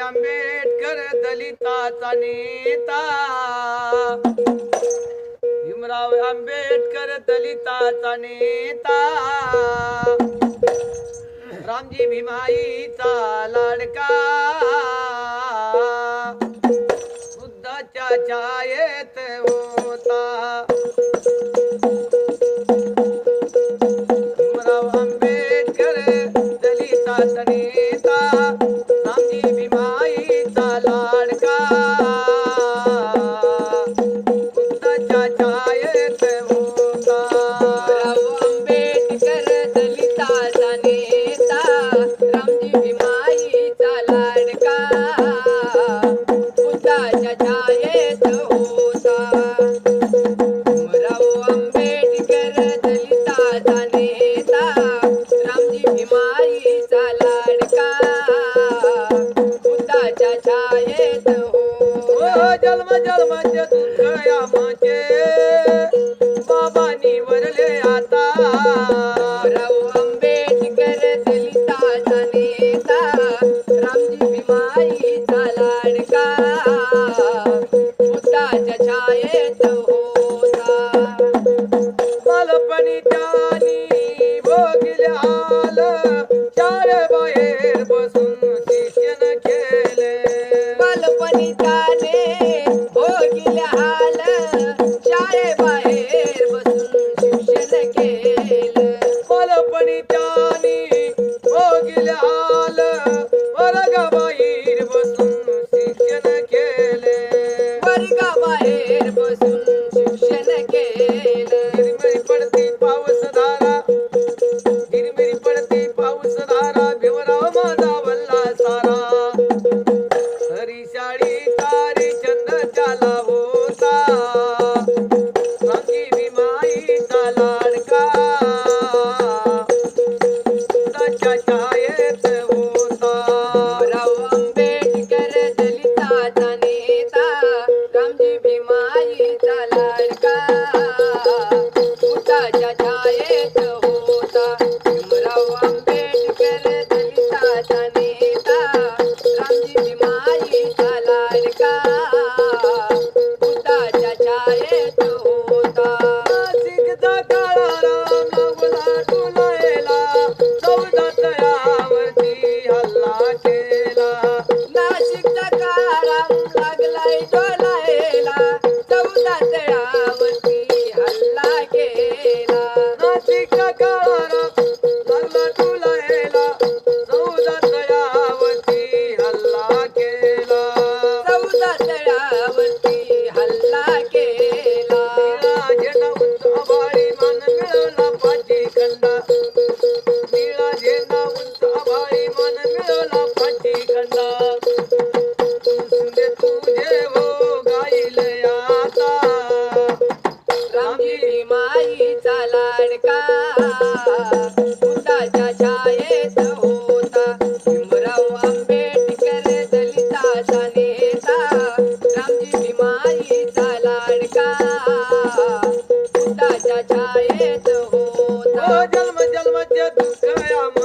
आंबेडकर दलिताचा नेता भीमराव आंबेडकर दलिताचा नेता रामजी भीमाईचा लाडका बुद्धाच्या छायेत होता भीमराव आंबेडकर दलिताचा नेता रामजी भीमाईचा लाडका बुद्धाच्या छायेत होता आंबेडकर दलिताचा नेता रामजी भीमाईचा लाडका बुद्धाच्या छायेत होता भीमराव आंबेडकर दलिताचा नेता रामजी भीमाईचा लाडका बुद्धाच्या छायेत होता जन्म जन्माचे दुःख यामाचे बाबांनी वरले आता भीमराव आंबेडकर दलिताचा नेता रामजी भीमाईचा लाडका बुद्धाच्या छायेत होता बालपणी त्यानी भोगिले हाल शाळेबाहेर बसून शिक्षण केले बालपणी त्याने भोगिले हाल शाळेबाहेर बसून शिक्षण केलं बालपणी त्यानी भोगिले हाल वर्गाबाहेर बसून शिक्षण केले वर्गाबाहेर बसून शिक्षण केलं हिरमिरी पडती पाऊस धारा हिरमिरी पडती पाऊस धारा भीमराव माझा वल्ला सारा हरी शाळी तारी चंद चाला होता रामजी भीमाईचा लाडका बुद्धाच्या छायेत होता भीमराव आंबेडकर दलिताचा नेता रामजी भीमाईचा लाडका बुद्धाच्या छायेत होता भीमराव आंबेडकर दलिताचा नेता रामजी भीमाईचा लाडका बुद्धाच्या छायेत होता नाशिकचा काळा राम लागला टोलायला चौदा तळ्यावरती हल्ला केला नाशिकचा काळाम लागलाय डोलायला 14 तळावरती हल्ला केला नाशिकचा काळा राम लागला टोलायला चौदा तळ्यावरती हल्ला केला 14 तळावरती हल्ला केला निळा झेंडा उंच आभाळी मान मिळवला पाठी खंडा निळा झेंडा उंच आभाळी मान मिळवला पाठी खंडा तुझे तुझे हो गाईल आता रामजी भीमाईचा लाडका बुद्धाच्या छायेत होता भीमराव आंबेडकर दलिताचा नेता रामजी भीमाईचा लाडका बुद्धाच्या छायेत होता जन्म जन्माचे दुःख